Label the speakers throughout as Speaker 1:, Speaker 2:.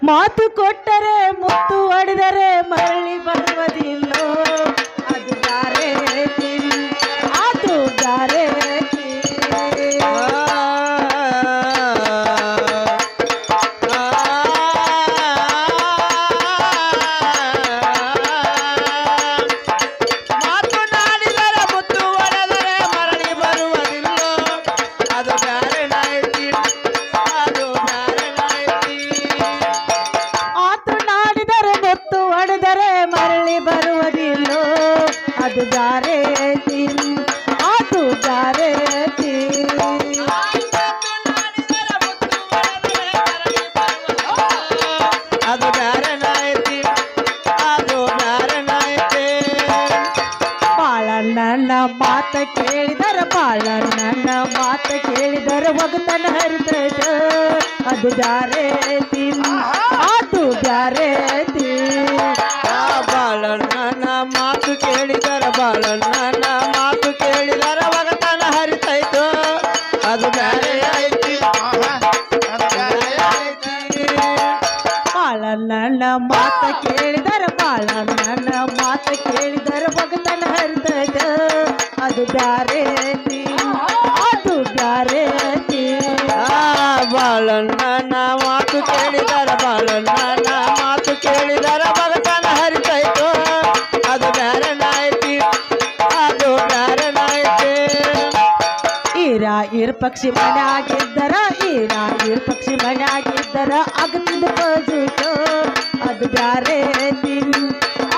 Speaker 1: ಮಾತು ಕೊಟ್ಟರೆ ಮುತ್ತು ಹೊಡೆದರೆ ಮರಳಿ ಬರುವುದಿಲ್ಲೋ ಅದು ಗ್ಯಾರಂಟಿ ಅದು ಗ್ಯಾರಂಟಿ ಅದು ಗ್ಯಾರಂಟಿ ಅದು ಗ್ಯಾರಂಟಿ ಅದು ಗ್ಯಾರಂಟಿ ಅದು ಗ್ಯಾರಂಟಿ ಬಾಳಣ್ಣನ ಮಾತ ಕೇಳಿದರ ಬಾಳಣ್ಣನ ಮಾತ ಕೇಳಿದರ ಒಗತನ ಹರಿತೈತ ಅದು ಗ್ಯಾರಂಟಿ ಅದು ಗ್ಯಾರಂಟಿ ಬಾಳಣ್ಣನ ಮಾತು ಕೇಳಿದರ ಬಾಳಣ್ಣನ ಮಾತು ಕೇಳಿದರ ಒಗತನ ಹರಿತೈತು ಅದು ಬ್ಯಾರೆ ಐತಿ ಬಾಳಣ್ಣನ ಮಾತ ಕೇಳಿದರ ಬಾಳಣ್ಣನ ಮಾತ ಕೇಳಿದರ ಒಗತನ ಹರಿತೈತು ಅದು ಬ್ಯಾರೆ ಐತಿ ಅದು ಬ್ಯಾರೆ ಐತಿ ಬಾಳಣ್ಣನ ಮಾತು ಕೇಳಿದರ ಬಾಳಣ್ಣನ ಮಾತು ಕೇಳಿದರ ಒಗತನ ಹರಿತೈತು ಅದು ಬ್ಯಾರೆ ಐತಿ ಅದು ಬ್ಯಾರೆ ಐತಿ ಈರ ಪಕ್ಷಿ ಮನ್ಯಾಗಿದ್ದರ ಈರ ಪಕ್ಷಿ ಮನ್ಯಾಗಿದ್ದರ ಅಗತಿದ ಬಜುಟು ಅದು ಬ್ಯಾರೆ ಐತಿ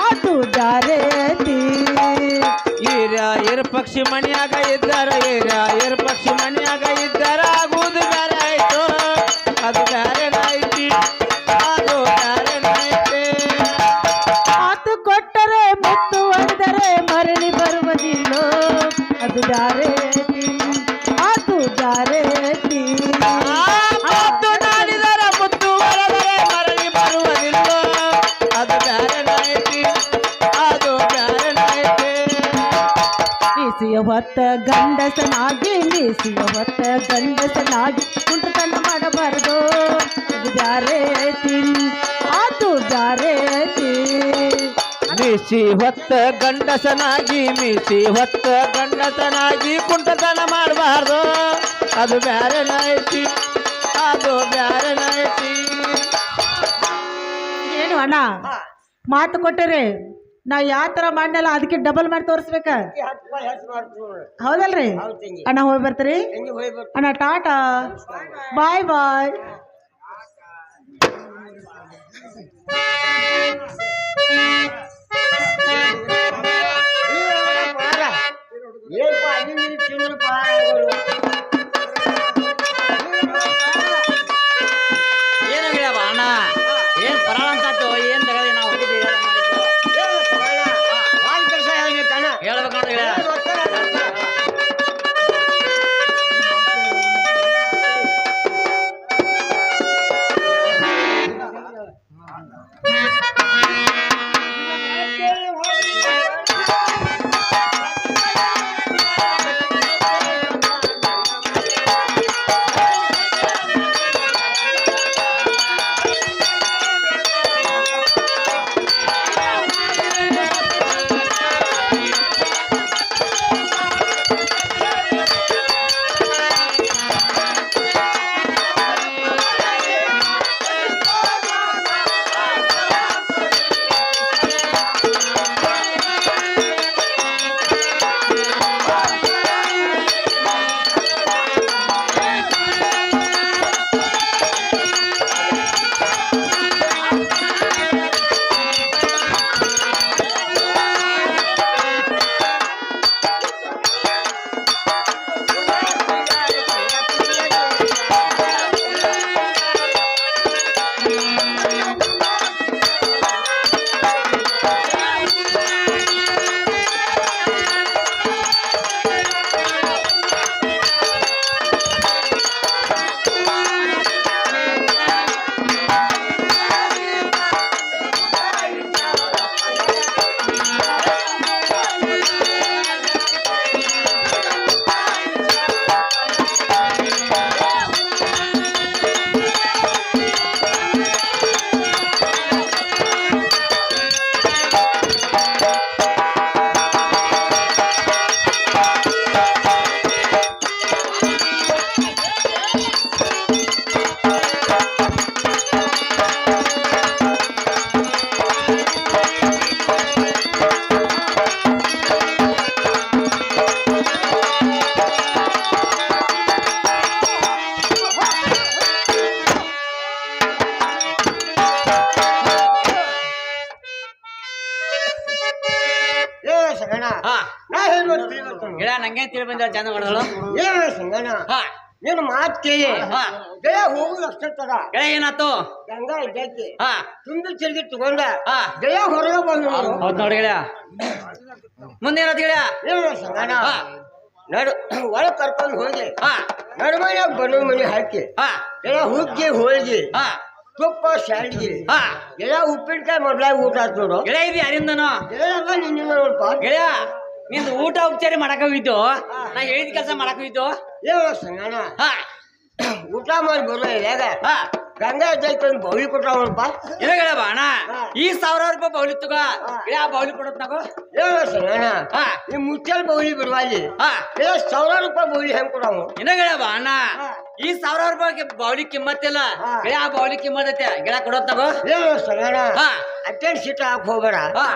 Speaker 1: ಅದು ಬ್ಯಾರೆ ಐತಿ ಈರ ಪಕ್ಷಿ ಮನ್ಯಾಗ ಇದ್ದರ ಈರ ಪಕ್ಷಿ ಮನ್ಯಾಗ ಇದ್ದರ ಆಗುವುದು ಬ್ಯಾರೆ ಆಯ್ತು ಅದು ಬ್ಯಾರೆ ಐತಿ ಅದು ಬ್ಯಾರೆ ಐತಿ ಮಾತು ಕೊಟ್ಟರೆ ಮುತ್ತು ಹೊಡೆದರೆ ಮರಳಿ ಬರುವುದಿಲ್ಲೋ ಅದು ಬ್ಯಾರೆ ಐತಿ ಅದು ಬ್ಯಾರೆ ಐತಿ ಮಾತು ನಾಡಿದರೆ ಮುತ್ತು ಹೊಡೆದರೆ ಮರಳಿ ಬರುವುದಿಲ್ಲೋ ಅದು ಬ್ಯಾರೆ ಐತಿ ಅದು ಬ್ಯಾರೆ ಐತಿ ಮೀಸಿಯ ಹೊತ್ತ ಗಂಡಸನಾಗಿ ಮೀಸಿಯ ಹೊತ್ತ ಗಂಡಸನಾಗಿ ಕುಂಟತನ ಮಾಡಬಾರದು ಅದು ಬ್ಯಾರೆ ಐತಿ ಅದು ಬ್ಯಾರೆ ಐತಿ ಮೀಸಿ ಹೊತ್ತ ಗಂಡಸನಾಗಿ ಮೀಸಿ ಹೊತ್ತ ಗಂಡಸನಾಗಿ ಕುಂಟತನ ಮಾಡಬಾರ್ದು ಅದು ಬ್ಯಾರೆ ಐತಿ ಅದು ಬ್ಯಾರೆ ಐತಿ ಏನು ಅಣ್ಣ ಮಾತು ಕೊಟ್ಟರೆ ನಾ ಯಾವ ತರ ಮಾಡಲ್ಲ ಅದಕ್ಕೆ ಡಬಲ್ ಮಾಡಿ ತೋರಿಸ್ಬೇಕ ಹೌದಲ್ರಿ ಅಣ್ಣ ಹೋಗಿ ಬರ್ತೀರಿ ಅಣ್ಣ ಟಾಟಾ ಬಾಯ್ ಬಾಯ್
Speaker 2: ಏನು ಅಣ್ಣ ಏನ್ ಪರಾಳ ಅಂತ ಏನ್ ತಗದಿ ನಾವು ಹೋಗಿದ್ದೀವಿ ಹೇಳ್ಬೇಕು
Speaker 3: ಹೇಳ್ತಾನೆ
Speaker 2: ಗೆಳೆಯ ನಂಗೆ ತಿಳಿ ಬಂದ ಚಂದ ಮಾಡಿದಳು
Speaker 3: ಏನ ಸಂಗಣ್ಣ
Speaker 2: ಹಾ
Speaker 3: ನೀನು ಮಾತು ಕೇಳಿ
Speaker 2: ಹಾ
Speaker 3: ಗೆಳೆಯ ಹೋಗುದು ಅಷ್ಟೇ ತರ
Speaker 2: ಗೆಳೆಯ ಏನಾತು
Speaker 3: ಗಂಗಾ ಇದ್ದೈತಿ
Speaker 2: ಹಾ
Speaker 3: ತುಂಬಿ ತಿರುಗಿ ತಗೊಂಡ
Speaker 2: ಹಾ
Speaker 3: ಗೆಳೆಯ ಹೊರಗೆ ಬಂದು
Speaker 2: ಹೌದ್ ನೋಡಿ ಗೆಳೆಯ ಮುಂದೇನಾತ್ ಗೆಳೆಯ
Speaker 3: ಏನ ಸಂಗಣ್ಣ
Speaker 2: ಹಾ
Speaker 3: ನಡು ಒಳಗ್ ಕರ್ಕೊಂಡು ಹೋಗಿ
Speaker 2: ಹಾ
Speaker 3: ನಡುಮೈನಾಗ ಬಣ್ಣದ ಮನೆ ಹಾಕಿ
Speaker 2: ಹಾ
Speaker 3: ಗೆಳೆಯ ಹುಗ್ಗಿ ಹೋಳ್ಗಿ
Speaker 2: ಹಾ
Speaker 3: ತುಪ್ಪ ಶಾಲ್ಗಿ
Speaker 2: ಹಾ
Speaker 3: ಗೆಳೆಯ ಉಪ್ಪಿನಕಾಯಿ ಮೊದ್ಲಾಗ ಊಟ ಆತ್ ನೋಡು
Speaker 2: ಗೆಳೆಯ ಇದು ಯಾರಿಂದನು
Speaker 3: ಗೆಳೆಯ ಎಲ್ಲ ನಿನ್ನಿಂದ ನೋಡ್ಪ
Speaker 2: ಗೆಳೆಯ ನಿಂದು ಊಟ ಉಪಚಾರ ಮಾಡಕ್ ಹೋಗಿದ್ದು ನಾ ಹೇಳಿದ ಕೆಲಸ ಮಾಡಕ್ ಹೋಗಿದ್ದು
Speaker 3: ಏನ ಸಂಗಣ್ಣ
Speaker 2: ಹಾ
Speaker 3: ಊಟ ಮಾಡಿ ಬರೋ ಇಲ್ಲಾಗ
Speaker 2: ಹಾ
Speaker 3: ಗಂಗಾ ಇದ್ದೈತಿ ಒಂದು ಬೌಲಿ ಕೊಟ್ಟಾವಪ್ಪ
Speaker 2: ಏನ ಗೆಳೆಯ ಬಾಣ ಈ 1000 ರೂಪಾಯಿ ಬೌಲಿ ತಗೋ ಗೆಳೆಯ ಬೌಲಿ ಕೊಡತ್ ನಾವು
Speaker 3: ಏನ ಸಂಗಣ್ಣ
Speaker 2: ಹಾ
Speaker 3: ಈ ಮುಚ್ಚಲ್ ಬೌಲಿ ಬಿಡುವಲ್ಲಿ
Speaker 2: ಹಾ
Speaker 3: ಗೆಳೆಯ 1000 ರೂಪಾಯಿ ಬೌಲಿ ಹೆಂಗ್ ಕೊಡಾವು
Speaker 2: ಏನ ಗೆಳೆಯ ಬಾಣ ಈ 1000 ರೂಪಾಯಿ ಬೌಲಿ ಕಿಮ್ಮತ್ತಿಲ್ಲ ಗೆಳೆಯ ಆ ಬೌಲಿ ಕಿಮ್ಮತ್ ಐತೆ ಗೆಳೆಯ ಕೊಡತ್ ನಾವು
Speaker 3: ಏನ ಸಂಗಣ್ಣ
Speaker 2: ಹಾ
Speaker 3: ಅಟ್ಟೇನ್ ಸಿಟ್ಟ ಹಾಕ್ ಹೋಗ್ಬೇಡ
Speaker 2: ಹಾ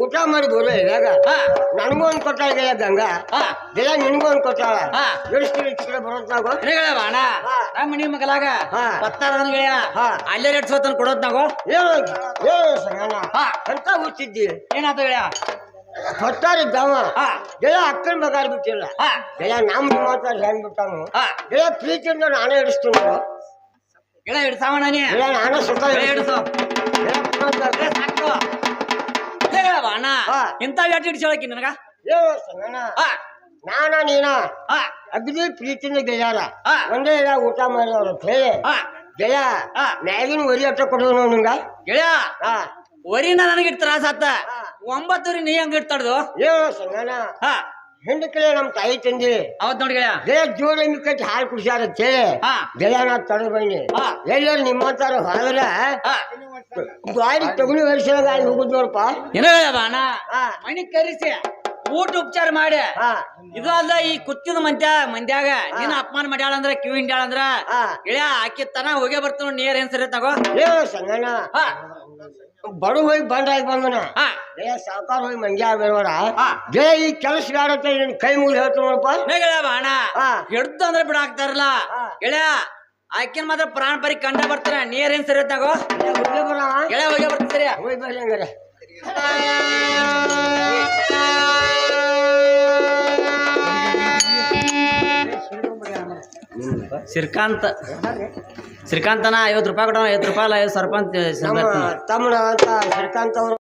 Speaker 3: ಊಟ ಮಾಡಿ ಬರೋ ಇಲ್ಲಾಗ
Speaker 2: ಹಾ
Speaker 3: ನನಗೂ ಒಂದ್ ಕೊಟ್ಟಾಳ ಗೆಳೆಯ ಗಂಗಾ
Speaker 2: ಹಾ
Speaker 3: ಗೆಳೆಯ ನಿನಗೂ ಒಂದ್ ಕೊಟ್ಟಾಳ
Speaker 2: ಹಾ
Speaker 3: ಎಡಿಸ್ತೀನಿ ಚಿಕ್ಕಡೆ ಬರೋದ್ನಾಗು
Speaker 2: ಏನ ಗೆಳೆಯ ಬಾಣ ನಮ್ಮ ಮನಿ ಮಗಲಾಗ
Speaker 3: ಹಾ.
Speaker 2: ಪತ್ತಾರ ಗೆಳೆಯ
Speaker 3: ಹಾ.
Speaker 2: ಅಲ್ಲೇ ರೇಟ್ ಸೋತನ್ ಕೊಡೋದ್ ನಾವು
Speaker 3: ಏನು ಏನು ಸಂಗಣ್ಣ
Speaker 2: ಹಾ
Speaker 3: ಅಂತ ಹುಚ್ಚಿದ್ದಿ
Speaker 2: ಏನಾತ ಗೆಳೆಯ
Speaker 3: ಹೊತ್ತಾರಿದ್ದಾವ
Speaker 2: ಹಾ
Speaker 3: ಗೆಳೆಯ ಅಕ್ಕನ ಮಗಾರ್ ಬಿಟ್ಟಿಲ್ಲ
Speaker 2: ಹಾ
Speaker 3: ಗೆಳೆಯ ನಮ್ ಮಾತಾಡಿ ಹೆಂಗ್ ಬಿಟ್ಟಾನು
Speaker 2: ಹಾ
Speaker 3: ಗೆಳೆಯ ಪ್ರೀತಿಯಿಂದ ನಾನೇ ಹಿಡಿಸ್ತೀನಿ
Speaker 2: ಗೆಳೆಯ ಹಿಡ್ಸಾವಣ ನೀ
Speaker 3: ಗೆಳೆಯ ನಾನೇ ಸುತ್ತ
Speaker 2: ಗೆಳೆಯ ಹಿಡ್ಸು
Speaker 3: ಗೆಳೆಯ
Speaker 2: ಸಾಕು ಗೆಳೆಯ ಬಾಣ
Speaker 3: ಹಾ.
Speaker 2: ಇಂಥ ವ್ಯಾಟಿ ಹಿಡ್ಸೋಳಕಿ ನನಗ
Speaker 3: ಏನು ಸಂಗಣ್ಣ
Speaker 2: ಹಾ
Speaker 3: ನಾನ ನೀನ
Speaker 2: ಹಾ
Speaker 3: ಅಗ್ದಿ ಪ್ರೀತಿಯಿಂದ ಗೆಳೆಯಾರ
Speaker 2: ಹಾ.
Speaker 3: ಒಂದೇ ಇಲ್ಲ ಊಟ ಮಾಡಿದವ್ರ ಹೇಳಿ
Speaker 2: ಹಾ
Speaker 3: ಗೆಳೆಯ
Speaker 2: ಹಾ.
Speaker 3: ಮ್ಯಾಗಿನ ಒರಿ ಅಟ್ಟ ಕೊಡೋದು ನಾವು ನಿಂಗ
Speaker 2: ಗೆಳೆಯ
Speaker 3: ಹಾ
Speaker 2: ವರಿನ ನನಗೆ ತ್ರಾಸ ಆತ
Speaker 3: ಹಾ.
Speaker 2: 9 ನೀ ಹಂಗ ಇಡ್ತಾಡ್ದು
Speaker 3: ಏನು ಸಂಗಣ್ಣ
Speaker 2: ಹಾ
Speaker 3: ಹೆಂಡ ಕಡೆ ನಮ್ ತಾಯಿ ತಂದಿ
Speaker 2: ಹೌದ್ ನೋಡಿ ಗೆಳೆಯ
Speaker 3: ಗೆಳೆಯ ಜೋಡಿ ಕಟ್ಟಿ ಹಾಲು ಕುಡಿಸ್ಯಾರ ಹೇಳಿ
Speaker 2: ಹಾ
Speaker 3: ಗೆಳೆಯ ನಾ ತಡ ಬನ್ನಿ
Speaker 2: ಹಾ.
Speaker 3: ಎಲ್ಲರೂ ನಿಮ್ಮಂತಾರ ಹೊರಗಡೆ
Speaker 2: ಹಾ
Speaker 3: ಗಾಡಿ ತಗೊಂಡು ವರ್ಷದ ಗಾಡಿ ಹೋಗುದ್ ನೋಡಪ್ಪ
Speaker 2: ಏನೋ ಗೆಳೆಯ ಬಾಣ
Speaker 3: ಹಾ
Speaker 2: ಮನಿ ಕರಿಸಿ ಊಟ ಉಪಚಾರ ಮಾಡಿ
Speaker 3: ಹಾ
Speaker 2: ಇದು ಅಲ್ಲ ಈ ಕುತ್ತಿದ ಮಂದ್ಯಾಗ ನೀನ್ ಅಪಮಾನ ಮಾಡ್ಯಾಳ ಅಂದ್ರ ಕಿವಿ ಹಿಂಡ್ಯಾಳ ಅಂದ್ರ
Speaker 3: ಹಾ
Speaker 2: ಗೆಳೆಯ ಆಕಿ ತನ ಹೋಗೇ ಬರ್ತಾನ ನೀರ್ ಏನ್ ಸರಿ ತಗೋ
Speaker 3: ಏನು ಸಂಗಣ್ಣ
Speaker 2: ಹಾ
Speaker 3: ಬಡು ಹೋಗಿ ಬಂಡಾಗಿ ಬಂದನ
Speaker 2: ಹಾ
Speaker 3: ಗೆಳೆಯ ಸಾವುಕಾರ ಹೋಗಿ ಮಂಜಾ ಬೇಡ
Speaker 2: ಹಾ
Speaker 3: ಗೆಳೆಯ ಈ ಕೆಲಸ ಬೇಡತ್ತ ನಿನ್ ಕೈ ಮುಗಿದು ಹೇಳ್ತು ನೋಡಪ್ಪ
Speaker 2: ಏ ಗೆಳೆಯ ಬಾಣ
Speaker 3: ಹಾ
Speaker 2: ಹಿಡ್ದು ಅಂದ್ರೆ ಬಿಡಾಕ್ತಾರಲ್ಲ
Speaker 3: ಹಾ.
Speaker 2: ಗೆಳೆಯ ಆಕಿನ್ ಮಾತ್ರ ಪ್ರಾಣ ಪರಿ ಕಂಡ ಬರ್ತಾರ ನೀರ್ ಏನ್ ಸರಿ ತಗೋ
Speaker 3: ಹೋಗಿ ಬರವ
Speaker 2: ಗೆಳೆಯ ಹೋಗೇ ಬರ್ತ ಸರಿ
Speaker 3: ಹೋಗಿ ಬರ್ರಿ ಹಂಗಾರೆ
Speaker 2: ಶ್ರೀಕಾಂತನ 50 ರೂಪಾಯಿ ಕೊಡೋಣ 50 ರೂಪಾಯಿ ಅಲ್ಲ 50 ಸರ್ಪಂಚ್
Speaker 3: ನಮ್ಮ ತಮ್ಮನ ಅಂತ ಶ್ರೀಕಾಂತ್ ಅವರು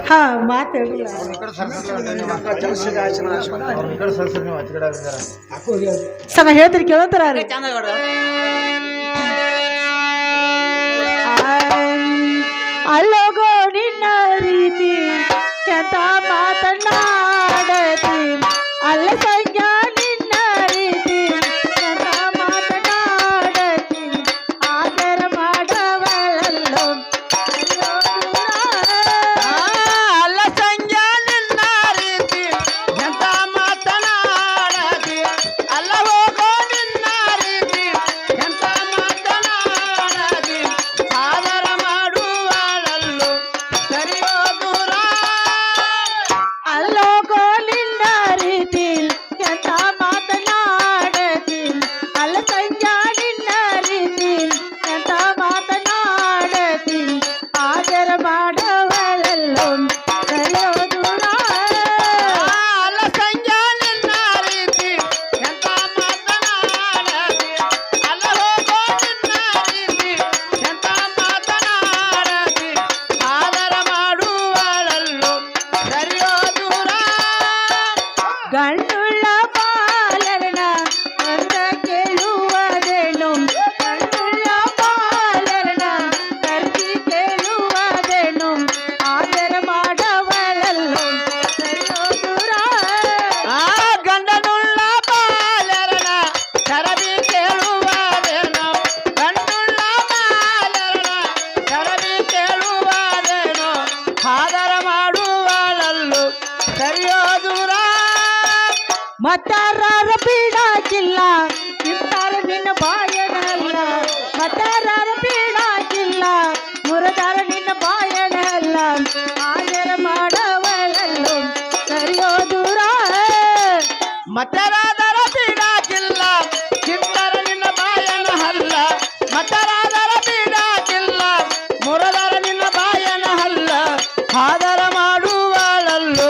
Speaker 1: ಹಾ ಮಾತಾಡಿಲ್ಲ ಸಮ ಹೇಳ್ತೀರಿ ಕೇಳತ್ತಾರ
Speaker 2: ಚಂದ ನೋಡ್ದ
Speaker 1: ಅಲ್ಲೋಗೋ ನಿನ್ನ ರೀತಿ ಕೆಂತ ಮಾತನಾಡತಿ ಅಲ್ಲ ಸಂಜ್ಞಾ ನಿನ್ನ ರೀತಿ ಕೆಂತ ಮಾತನಾಡತಿ ಆದರ ಮಾಡವಳಲ್ಲೋ
Speaker 2: ಅಲ್ಲ ಸಂಜೆ ನಿನ್ನ ರೀತಿ ಎಂತ ಮಾತನಾಡದಿ ಅಲ್ಲ ಹೋಗೋ ನಿನ್ನ ರೀತಿ ಎಂತ ಮಾತನಾಡದಿ ಆದರ ಮಾಡುವಳಲ್ಲೋ ಸರಿಯೋ ದೂರ
Speaker 1: ಅಲ್ಲೋಗೋ ನಿನ್ನ ರೀತಿ ಕೆಂತ ಮಾತನಾಡತಿ ಅಲ್ಲ ಸಂಜ್ಞಾ ನಿನ್ನ ರೀತಿ ಕೆಂತ ಮಾತನಾಡತಿ ಆದರ ಮಾಡವಳಲ್ಲೋ ಸರಿಯೋ ದೂರ
Speaker 2: ಅಲ್ಲ ಸಂಜೆ ನಿನ್ನ ರೀತಿ ಎಂತ ಮಾತನಾಡದಿ ಅಲ್ಲ ಹೋಗೋ ನಿನ್ನ ರೀತಿ ಎಂತ ಮಾತನಾಡದಿ ಆದರ ಮಾಡುವಳಲ್ಲೋ ಸರಿಯೋ ದೂರ
Speaker 1: ಗಂಡುಳ್ಳ ಬಾಲರನ ಅಂದ ಕೇಳುವುದೇನು ಗಂಡುಳ್ಳ ಬಾಲರನ ಕರ್ತಿ ಕೇಳುವುದೇನು ಆದರ ಮಾಡವಳಲ್ಲೋ ಸರಿಯೋ ದೂರ
Speaker 2: ಆ ಗಂಡನುಳ್ಳ ಬಾಲರನ ಕರದಿ ಕೇಳುವುದೇನೋ ಗಂಡುಳ್ಳ ಬಾಲರನ ಕರದಿ ಕೇಳುವುದೇನೋ ಆದರ ಮಾಡುವಳಲ್ಲೋ ಸರಿಯೋ ದೂರ
Speaker 1: ಮತ್ತಾರ ಬೀಡಾಕಿಲ್ಲ ಇರ್ತಾರ ನಿನ್ನ ಬಾಯನಲ್ಲ ಮತ್ತಾರ ಬೀಡಾಕಿಲ್ಲ ಮುರದಾರ ನಿನ್ನ ಬಾಯನಲ್ಲ ಆದರ ಮಾಡವಳಲ್ಲೋ ಸರಿಯೋ ದೂರ
Speaker 2: ಮತರಾದರ ಬಿಡಾಕಿಲ್ಲ ಚಿತ್ತರ ನಿನ್ನ ಬಾಯನ ಹಲ್ಲ ಮತರಾದರ ಬಿಡಾಕಿಲ್ಲ ಮುರದರ ನಿನ್ನ ಬಾಯನ ಹಲ್ಲ ಆದರ ಮಾಡುವಳಲ್ಲೋ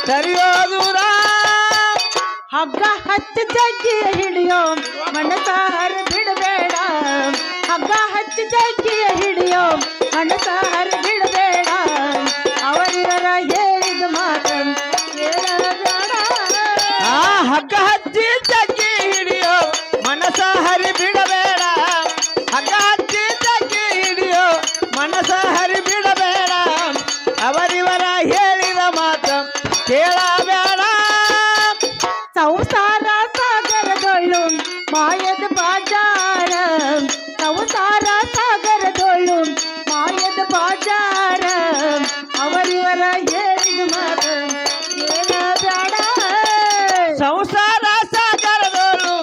Speaker 2: ಸರಿಯೋ ದೂರ
Speaker 1: ಹಗ್ಗ ಹಚ್ಚಿ ಜಗ್ಗಿ ಹಿಡಿಯೋ ಮನಸಾರ ಬಿಡಬೇಡ ಹಗ್ಗ ಹಚ್ಚಿ ಜಗ್ಗಿ ಹಿಡಿಯೋ ಮನಸಾರ ಬಿಡಬೇಡ ಅವರಿವರ ಹೇಳಿದ ಮಾತು ಕೇಳಬೇಡ
Speaker 2: ಆ ಹಗ್ಗ ಹಚ್ಚಿ ಜಗ್ಗಿ ಹಿಡಿಯೋ ಮನಸ ಹರಿ ಬಿಡಬೇಡ ಹಗ್ಗ ಹಚ್ಚಿ ಜಗ್ಗಿ ಹಿಡಿಯೋ ಮನಸ ಹರಿ ಬಿಡಬೇಡ ಅವರಿವರ ಹೇಳಿದ ಮಾತ ಕೇಳಬೇಡ
Speaker 1: ಸಂಸಾರ ಸಾಗರದೊಳ್ಳು ಮಾಯದ ಬಾಜಾರ ಸಂಸಾರ ಸಾಗರದೊಳ್ಳು ಮಾಯದ ಬಾಜಾರ ಅವರಿವರ ಹೇಳಿದ ಮಾತು ಕೇಳಬೇಡ
Speaker 2: ಸಂಸಾರ ಸಾಗರದೋಳು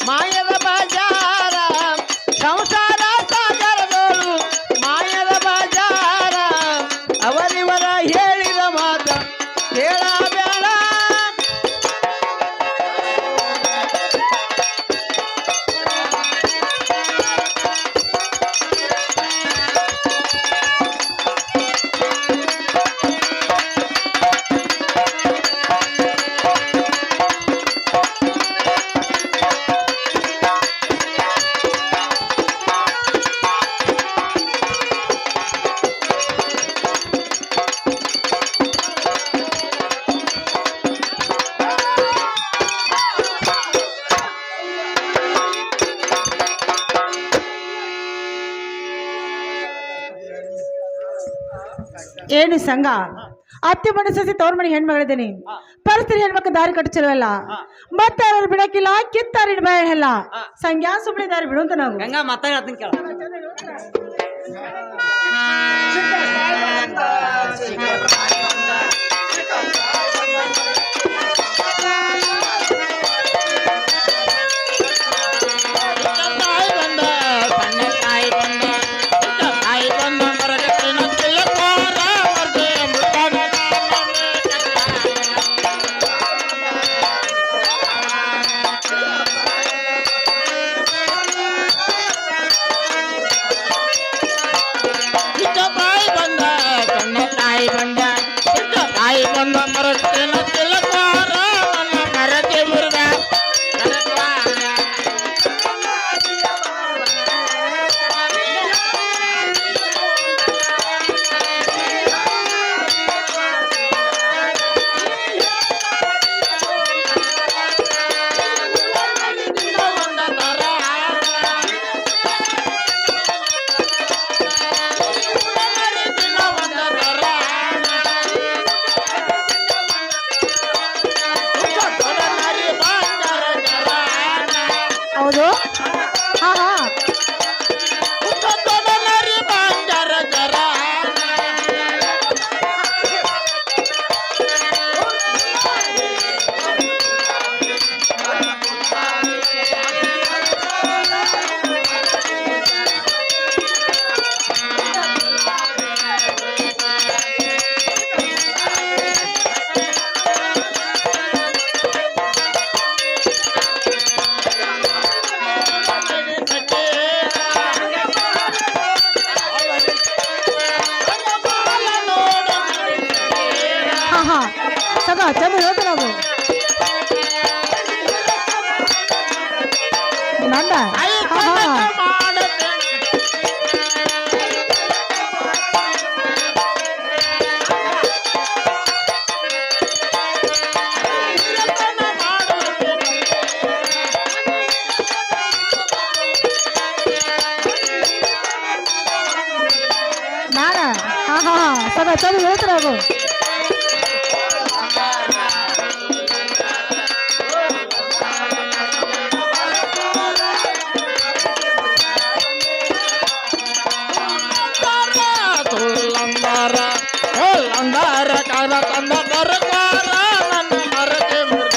Speaker 2: ಮಾಯದ ಬಜಾರ ಸಂಸಾರ ಸಾಗರದೋಳು ಮಾಯದ ಬಜಾರ ಅವರಿವರ ಹೇಳಿದ ಮಾತ ಕೇಳಬೇಡ
Speaker 1: ಏನು ಸಂಘ ಅತ್ತೆ ಮನೆ ಸಸಿ ತವ್ರ ಮನೆ ಹೆಣ್ಮಗಳಿದ್ದೀನಿ ಪರಿಸ್ಥಿತಿ ಹೆಣ್ಮಕ್ಳು ದಾರಿ ಕಟ್ಟಿಸಿಲ್ವಲ್ಲ ಮತ್ತೆ ಅವ್ರು ಬಿಡಕ್ಕಿಲ್ಲ ಕಿತ್ತಾರಿನ ಬಾಯ ಎಲ್ಲ ಸಂಜ್ಞಾ ಸುಮ್ಮನೆ ದಾರಿ ಬಿಡುವಂತ ನಾವು
Speaker 2: ಗಂಗಾ ಮಾತಾಡ್ತೀನಿ ಕೇಳ
Speaker 1: ಸಗ ಚಂದ ಹೇಳ್ತಾರಾಗು
Speaker 4: ಅಂದಾರ ಕಾಲ ತಂದ ಬರಕಾರ ನನ್ನ ಮರಕ್ಕೆ ಮುರ್ಗ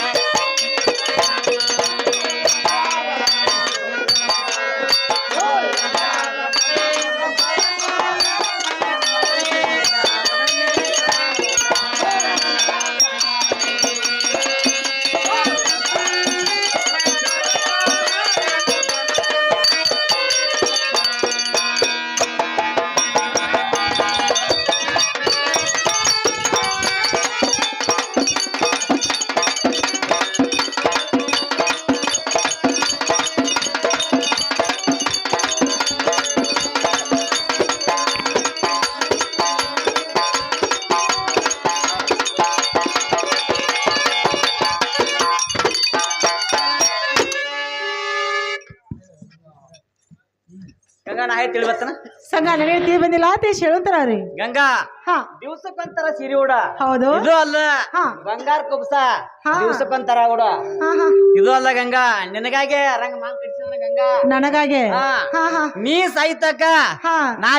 Speaker 2: ಗಂಗಾ ನಾ ಹೇಳಿ ತಿಳಿಬತ್ತನ
Speaker 1: ಸಂಗ ನನಗೆ ತೀ ಬಂದಿಲ್ಲ ತೀಶ್ ಹೇಳುತ್ತಾರ ರೀ
Speaker 2: ಗಂಗಾ
Speaker 1: ಹಾ
Speaker 2: ದಿವ್ಸಕ್ಕೊಂತರ ಸೀರೆ ಉಡ
Speaker 1: ಹೌದು
Speaker 2: ಇದು ಅಲ್ಲ
Speaker 1: ಹಾ.
Speaker 2: ಬಂಗಾರ ಕುಬ್ಸ
Speaker 1: ಹಾ.
Speaker 2: ದಿವ್ಸಕ್ಕೊಂತರ ಉಡ
Speaker 1: ಹಾ ಹಾ
Speaker 2: ಇದು ಅಲ್ಲ ಗಂಗಾ ನಿನಗಾಗೆ ರಂಗ ಮಾಂಗ್ ಕಟ್ಸಿದ ಗಂಗಾ
Speaker 1: ನನಗಾಗೆ
Speaker 2: ಹಾ.
Speaker 1: ಹಾ ಹಾ
Speaker 2: ನೀ ಸಾಯ್ತಕ್ಕ
Speaker 1: ಹಾ
Speaker 2: ನಾ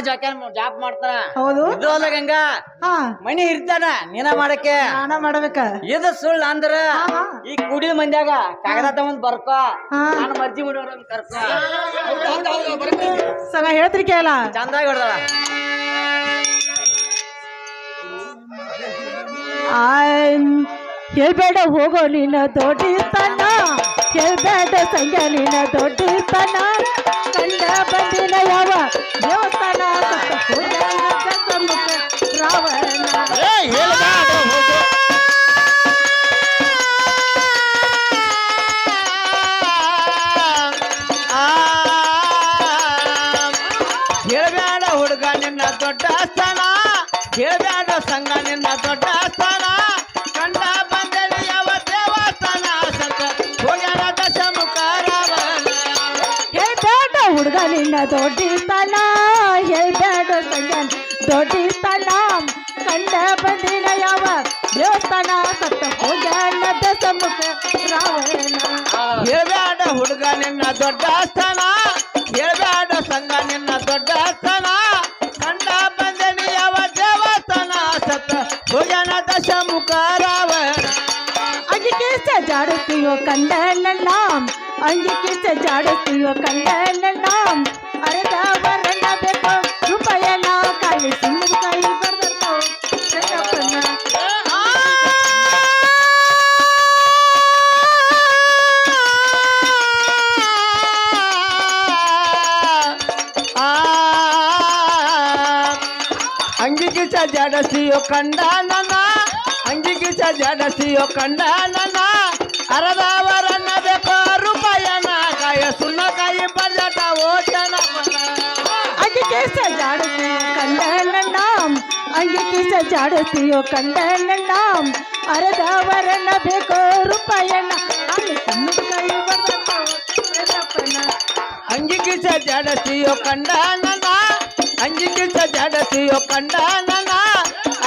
Speaker 2: ಜಾಬ್ ಮಾಡ್ತಾನ
Speaker 1: ಹೌದು
Speaker 2: ಇದು ಅಲ್ಲ ಗಂಗಾ
Speaker 1: ಹಾ
Speaker 2: ಮನಿ ಇರ್ತಾನ ನೀನ ಮಾಡಕ್ಕೆ
Speaker 1: ನಾನ ಮಾಡ್ಬೇಕ
Speaker 2: ಇದು ಸುಳ್ಳು ಅಂದ್ರ
Speaker 1: ಹಾ.
Speaker 2: ಈ ಕುಡಿದ ಮಂದ್ಯಾಗ ಕಾಗದ ತಗೊಂಡ್ ಬರ್ಕೋ
Speaker 1: ಹಾ.
Speaker 2: ನಾನು ಮರ್ಜಿ ಮಾಡೋರ ಕರ್ಕೋ
Speaker 1: ಸಂಗ ಹೇಳ್ತಿರಿ ಕೇಳ
Speaker 2: ಚಂದಾಗಿ ಹೊಡ್ದವ
Speaker 1: ಹೇಳ್ಬೇಡ ಹೋಗೋ ನಿನ್ನ ದೊಡ್ಡಿತನ ಹೇಳ್ಬೇಡ ಸಂಜೆ ನಿನ್ನ ದೊಡ್ಡಿತನ ಕಂಡ ಬಂದಿನ ಯಾವ ದೇವಸ್ಥಾನ ಸತ್ತ ಹೋಗ್ಯಾನ ಸತ್ತಮುಖ ರಾವಣ
Speaker 4: ಹೇಳ್ಬೇಡ ಹೋಗು ಹೇಳ್ಬೇಡ ಹುಡುಗ ನಿನ್ನ ದೊಡ್ಡ ಸ್ಥಾನ ಹೇಳ್ಬೇಡ ಸಂಘ ನಿನ್ನ ದೊಡ್ಡ ಸ್ಥಾನ ಕಂಡ ಬಂದಲ್ಲಿ ಯಾವ ದೇವಸ್ಥಾನ ಸತ್ತ ಹೋಗ್ಯಾನ ದಶಮುಖ ರಾವಣ
Speaker 1: ಹೇಳ್ಬೇಡ ಹುಡುಗ ನಿನ್ನ ದೊಡ್ಡಿತನ ಹೇಳ್ಬೇಡ ಸಂಜೆ ದೊಡ್ಡಿತನ ಕಂಡ ಬಂದಿನ ಯಾವ ದೇವಸ್ಥಾನ ಸತ್ತ ಹೋಗ್ಯಾನ ದಶಮುಖ ರಾವಣ
Speaker 4: ಹೇಳ್ಬೇಡ ಹುಡುಗ ನಿನ್ನ ದೊಡ್ಡ ಸ್ಥಾನ ಹೇಳ್ಬೇಡ ಸಂಘ ನಿನ್ನ ದೊಡ್ಡ ಸ್ಥಾನ ಕಂಡ ಬಂದನಿ ಯಾವ ದೇವಸ್ಥಾನ ಸತ್ತ ಹೋಗ್ಯಾನ ದಶಮುಖ ರಾವಣ
Speaker 1: ಅಂಜಿಕೆ ಜಾಡುತ್ತೀಯೋ ಕಂಡ ನನ್ನ ಅಂಜಿಕೆ ಜಾಡುತ್ತೀಯೋ ಕಂಡ ನನ್ನ ಅರೆದ ಬರಣ ಬೇಕು ರೂಪಾಯನ ಕಾಲಿ ಸಿಂಗದ ಕೈ ಬರ್ಬೇಕು ಚೆನ್ನಪ್ಪನ
Speaker 4: ಅಂಗಿಗೆ ಜಾಡಸಿಯೋ ಕಂಡ ನನ್ನ ಅಂಗಿಗೆ ಜಾಡಸಿಯೋ ಕಂಡ ನನ್ನ ಅರದವರನ್ನ ಬೇಕೋ ರೂಪಾಯನ ಕಾಯ ಸುಣ್ಣಕಾಯಿ ಬರ್ಜಟ ಓಟನ
Speaker 1: ಅಂಜಿಕೆ ಜಾಡುತ್ತೀಯೋ ಕಂಡ ನನ್ನ ಅಂಜಿಕೆ ಜಾಡುತ್ತೀಯೋ ಕಂಡ ನನ್ನ ಅರೆದ ಬರಣ ಬೇಕು ರೂಪಾಯನ ಕಾಲಿ ಸಿಂಗದ ಕೈ ಬರ್ಬೇಕು ಚೆನ್ನಪ್ಪನ
Speaker 4: ಅಂಗಿಗೆ ಜಾಡಸಿಯೋ ಕಂಡ ನನ್ನ ಅಂಗಿಗೆ ಜಾಡಸಿಯೋ ಕಂಡ ನನ್ನ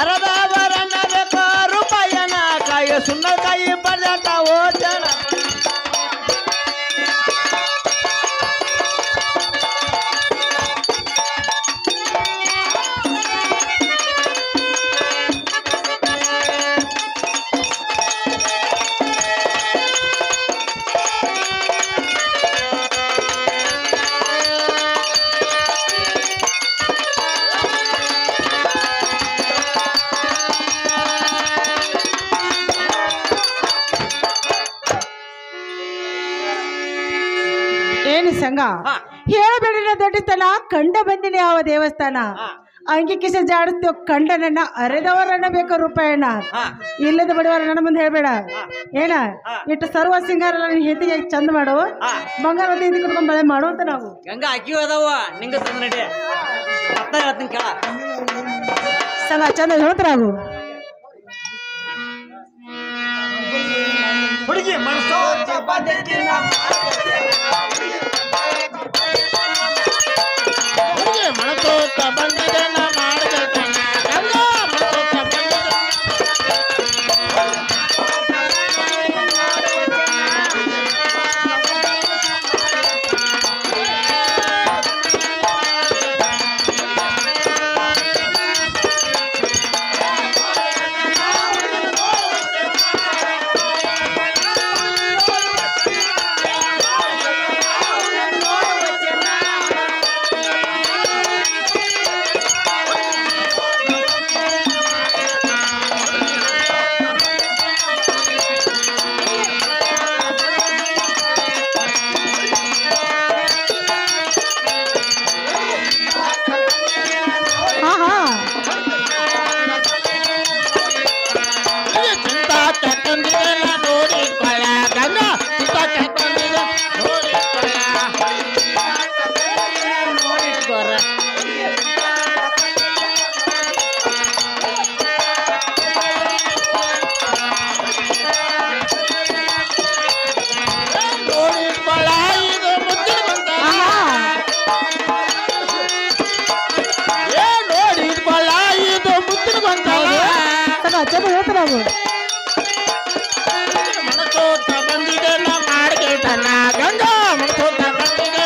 Speaker 4: ಅರದವರನ್ನ ಬೇಕೋ ರೂಪಾಯನ ಕಾಯ ಸುಣ್ಣಕಾಯಿ ಬರ್ಜಟ ಓಟನ
Speaker 1: ಏನಿ ಸಂಘ
Speaker 2: ಹಾ.
Speaker 1: ಹೇಳಬೇಡಿನ ದೊಡ್ಡತನ ಕಂಡ ಬಂದಿನ ಯಾವ ದೇವಸ್ಥಾನ
Speaker 2: ಹಾ.
Speaker 1: ಅಂಗಿ ಕಿಸ ಜಾಡುತ್ತೋ ಕಂಡ ನನ್ನ ಅರೆದವರನ್ನ ಬೇಕು ರೂಪಾಯನ
Speaker 2: ಹಾ.
Speaker 1: ಇಲ್ಲದ ಬಡವರ ನನ್ನ ಮುಂದೆ ಹೇಳ್ಬೇಡ ಏನ
Speaker 2: ಹಾ.
Speaker 1: ಇಟ್ಟು ಸರ್ವ ಸಿಂಗಾರ ಎಲ್ಲ ಹೆತಿಗೆ ಚಂದ ಮಾಡು
Speaker 2: ಹಾ.
Speaker 1: ಬಂಗಾರದ ಹಿಂದೆ ಕುತ್ಕೊಂಡ್ ಬಳೆ ಮಾಡು ಅಂತ ನಾವು
Speaker 2: ಗಂಗಾ ಅಕ್ಕಿಯೂ ಅದಾವ ನಿಂಗ ತಂದ ನಡಿ ಅರ್ಥ ಹೇಳ್ತೀನಿ ಕೇಳ
Speaker 1: ಸಂಘ ಚಂದ ಹೇಳ್ತಾರಾಗು
Speaker 4: ಹುಡುಗಿ ಮನಸ್ಸೋ ಹುಡುಗಿ ಮನಸ್ಸೋ ಬಂದಿದೆ ನಾ ಮಾಡ್ಬೇಕಣ್ಣ
Speaker 1: ಚಂದ ಹೇಳ್ತಾರ ಅವು
Speaker 4: ಮನಸೋತ ಬಂದಿದೆ ನಾ ಮಾಡ್ಬೇಕನ ಗಂಗಾ ಮನಸೋತ ಬಂದಿದೆ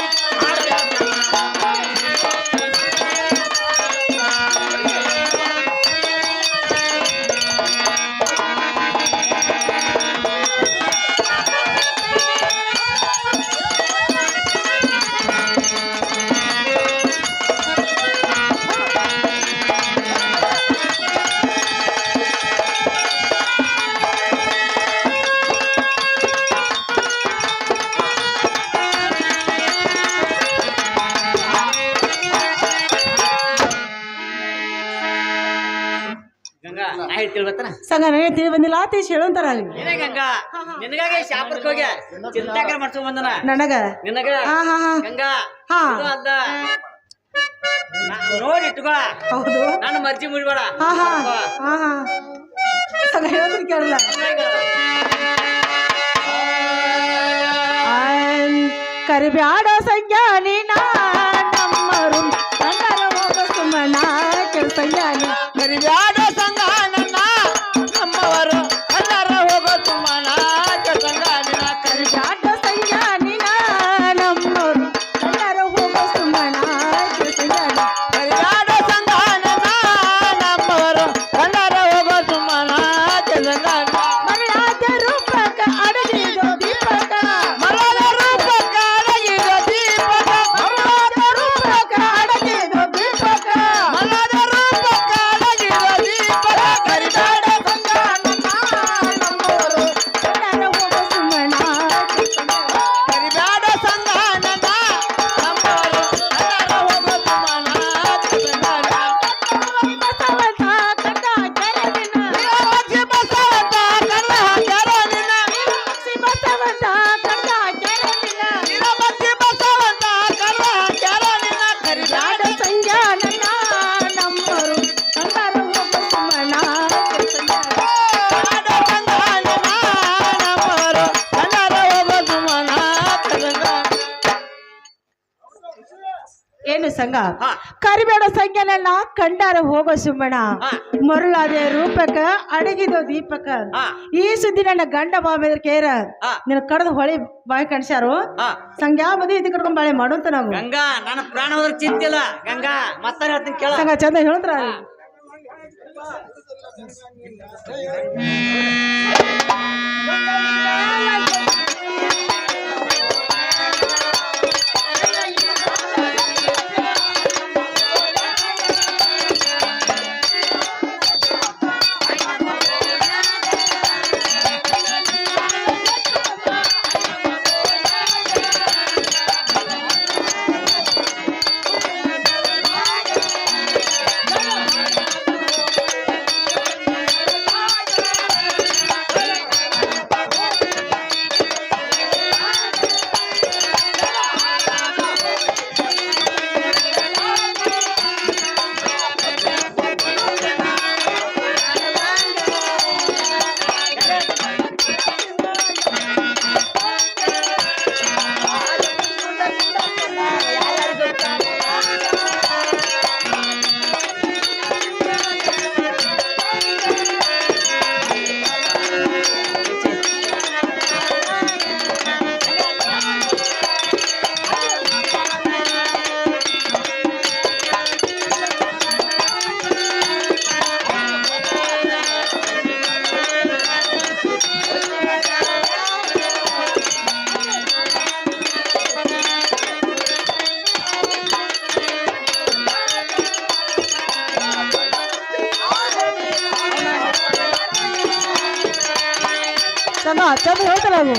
Speaker 2: ಗಂಗಾ ನಾ ಹೇಳ್ತಿಲ್ ಬತ್ತನ
Speaker 1: ಸಂಗ ನನಗೆ ತಿಳಿ ಬಂದಿಲ್ಲ ತೀಶ್ ಹೇಳಂತಾರ ಅಲ್ಲಿ
Speaker 2: ಏನೇ ಗಂಗಾ ನಿನಗಾಗಿ ಶಾಪುರಕ್ಕೆ ಹೋಗ್ಯ ಚಿಂತಾಕರ ಮಾಡ್ಸ್ಕೊಂಡ್ ಬಂದನ
Speaker 1: ನನಗ
Speaker 2: ನಿನಗ
Speaker 1: ಹಾ ಹಾ ಹಾ
Speaker 2: ಗಂಗಾ
Speaker 1: ಹಾ.
Speaker 2: ಇದು ಅಲ್ಲ ನೋಡಿ ಇಟ್ಕೋ
Speaker 1: ಹೌದು
Speaker 2: ನನ್ನ ಮರ್ಜಿ ಮುರಿಬೇಡ
Speaker 1: ಹಾ ಹಾ ಹಾ ಹಾ ಸಂಗ ಹೇಳಿದ್ರೆ ಕೇಳಲ್ಲ ಕರಿಬ್ಯಾಡ ಸಂಜ್ಞಾನಿ ನಮ್ಮರು ಕನ್ನಡ ಹೋಗ ಸುಮ್ಮನ ಕೆಲ್ಸಂಜಾನಿ
Speaker 4: ಕರಿಬ್ಯಾಡ ಸಂಗ ನನ್ನ ನಮ್ಮವರು ಎಲ್ಲರ ಹೋಗೋ ಸುಮ್ಮನ ಸಂಗಾನಿನ
Speaker 1: ಕರಿಬ್ಯಾಡ ಸಂಜ್ಞಾನಿ ನಮ್ಮರು ಕನ್ನಡ ಹೋಗ ಸುಮ್ಮನ ಕೆಲ್ಸಂಜಾನಿ
Speaker 4: ಕರಿಬ್ಯಾಡ ಸಂಗ ನನ್ನ ನಮ್ಮವರು ಎಲ್ಲರ ಹೋಗೋ ಸುಮ್ಮನ ಸಂಗಾನಿ
Speaker 1: ಮರಳಾದ ರೂಪಕ ಅಡಗಿದ ದೀಪಕ
Speaker 4: ಮರದ ರೂಪಕ್ಕ ಅಡಗಿದ ದೀಪಕ
Speaker 1: ಮರಳಾದ ರೂಪಕ ಅಡಗಿದ ದೀಪಕ
Speaker 4: ಮರದ ರೂಪಕ್ಕ ಅಡಗಿದ ದೀಪಕ ಕರಿಬ್ಯಾಡ ಸಂಗ
Speaker 1: ನಮ್ಮವರು ಕನ್ನಡ ಹೋಗ ಸುಮ್ಮನ
Speaker 4: ಕರಿಬ್ಯಾಡ ಸಂಗ ನನ್ನ ನಮ್ಮವರು ಎಲ್ಲರ ಹೋಗೋ ಸುಮ್ಮನ ಸಂಗಾನಿ
Speaker 1: ಬಸವಂತ ಕಂಡ ಕೆರವಿನ
Speaker 4: ನಿರವಧಿ ಬಸವಂತ ಕರ್ಣ ಹಾಕ್ಯಾರ ನಿನ್ನ
Speaker 1: ಬಸವಂತ ಕಂಡ ಕೆರವಿನ
Speaker 4: ನಿರವಧಿ ಬಸವಂತ ಕರ್ಣ ಹಾಕ್ಯಾರ ನಿನ್ನ ಕರಿಬ್ಯಾಡ
Speaker 1: ಕರಿಬ್ಯಾಡ ಸಂಜ್ಞಾನ ನಮ್ಮರು ಕನ್ನಡ ಹೋಗ ಸುಮ್ಮನ
Speaker 4: ಕರಿಬ್ಯಾಡ ಸಂಗ ನನ್ನ ನಮ್ಮವರು ಎಲ್ಲರ ಹೋಗೋ ಸುಮ್ಮನ ಸಂಗಾನಿ
Speaker 1: ಏನು ಸಂಘ
Speaker 2: ಹಾ.
Speaker 1: ಕರಿಬೇಡ ಸಂಜ್ಞಾನ ಕಂಡಾರ ಹೋಗೋ ಸುಮ್ಮಣ
Speaker 2: ಹಾ.
Speaker 1: ಮರುಳಾದೆ ರೂಪಕ ಅಡಗಿದ ದೀಪಕ
Speaker 2: ಹಾ.
Speaker 1: ಈ ಸುದ್ದಿ ನನ್ನ ಗಂಡ ಬಾಂಬೆದ್ರ ಕೇರ
Speaker 2: ಹಾ.
Speaker 1: ನಿನ್ನ ಕಡದ ಹೊಳಿ ಬಾಯಿ ಕಣ್ಸ್ಯಾರು
Speaker 2: ಹಾ.
Speaker 1: ಸಂಗ್ಯಾ ಮದುವೆ ಇದು ಕಡ್ಕೊಂಡ್ ಬಾಳೆ ಮಾಡೋಂತ ನಾವು
Speaker 2: ಗಂಗಾ ನನ್ನ ಪ್ರಾಣ ಹೋದ್ರ ಚಿಂತಿಲ್ಲ ಗಂಗಾ ಮತ್ತ ಹೇಳ್ತೀನಿ ಕೇಳ
Speaker 1: ಸಂಘ ಚಂದ ಹೇಳ್ತಾರ ಸಂಘ ಚಂದ ಹೇಳ್ತಾರ ಅವು